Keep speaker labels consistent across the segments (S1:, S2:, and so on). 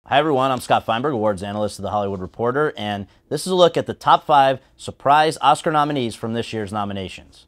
S1: Hi everyone, I'm Scott Feinberg, awards analyst of The Hollywood Reporter, and this is a look at the top 5 surprise Oscar nominees from this year's nominations.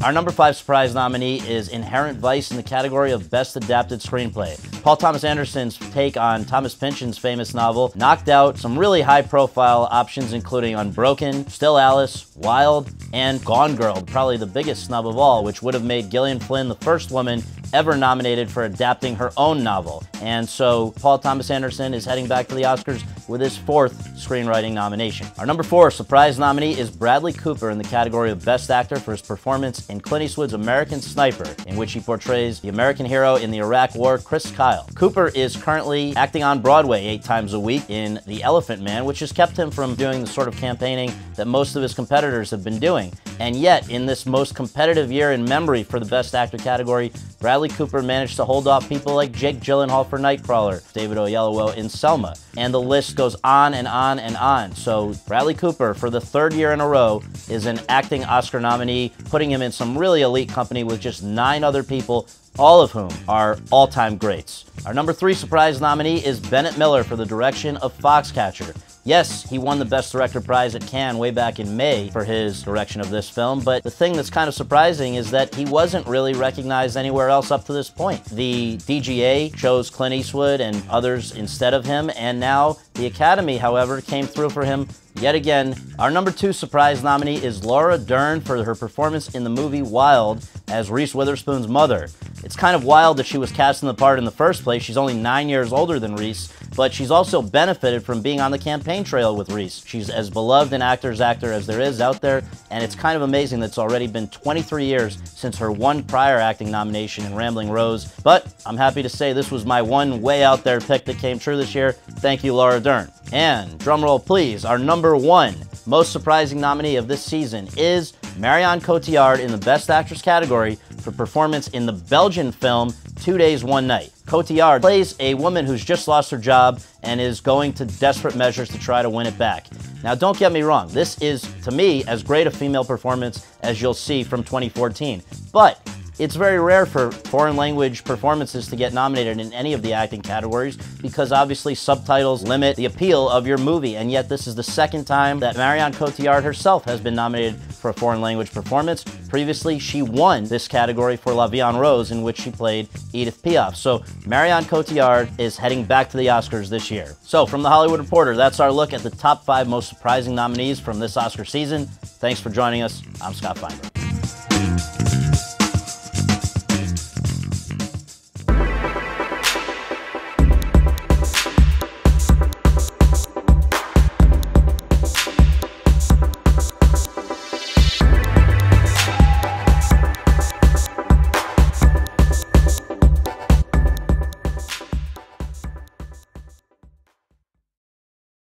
S1: Our number 5 surprise nominee is Inherent Vice in the category of Best Adapted Screenplay. Paul Thomas Anderson's take on Thomas Pynchon's famous novel knocked out some really high-profile options, including Unbroken, Still Alice, Wild, and Gone Girl, probably the biggest snub of all, which would have made Gillian Flynn the first woman ever nominated for adapting her own novel. And so Paul Thomas Anderson is heading back to the Oscars with his 4th screenwriting nomination. Our number 4 surprise nominee is Bradley Cooper in the category of Best Actor for his performance in Clint Eastwood's American Sniper, in which he portrays the American hero in the Iraq War, Chris Kyle. Cooper is currently acting on Broadway 8 times a week in The Elephant Man, which has kept him from doing the sort of campaigning that most of his competitors have been doing. And yet, in this most competitive year in memory for the Best Actor category, Bradley Cooper managed to hold off people like Jake Gyllenhaal for Nightcrawler, David Oyelowo in Selma, and the list goes on and on and on. So Bradley Cooper, for the 3rd year in a row, is an acting Oscar nominee, putting him in some really elite company with just 9 other people, all of whom are all-time greats. Our number 3 surprise nominee is Bennett Miller for the direction of Foxcatcher. Yes, he won the Best Director prize at Cannes way back in May for his direction of this film, but the thing that's kind of surprising is that he wasn't really recognized anywhere else up to this point. The DGA chose Clint Eastwood and others instead of him, and now the Academy, however, came through for him yet again. Our number 2 surprise nominee is Laura Dern for her performance in the movie Wild as Reese Witherspoon's mother. It's kind of wild that she was cast in the part in the first place. She's only 9 years older than Reese, but she's also benefited from being on the campaign trail with Reese. She's as beloved an actor's actor as there is out there, and it's kind of amazing that it's already been 23 years since her one prior acting nomination in Rambling Rose. But I'm happy to say this was my one way out there pick that came true this year. Thank you, Laura Dern. And, drumroll please, our number 1 most surprising nominee of this season is Marion Cotillard in the Best Actress category for performance in the Belgian film 2 Days, One Night. Cotillard plays a woman who's just lost her job and is going to desperate measures to try to win it back. Now, don't get me wrong, this is, to me, as great a female performance as you'll see from 2014. But it's very rare for foreign language performances to get nominated in any of the acting categories because obviously subtitles limit the appeal of your movie, and yet this is the 2nd time that Marion Cotillard herself has been nominated for a foreign language performance. Previously, she won this category for La Vie en Rose, in which she played Edith Piaf. So Marion Cotillard is heading back to the Oscars this year. So from The Hollywood Reporter, that's our look at the top 5 most surprising nominees from this Oscar season. Thanks for joining us. I'm Scott Feinberg.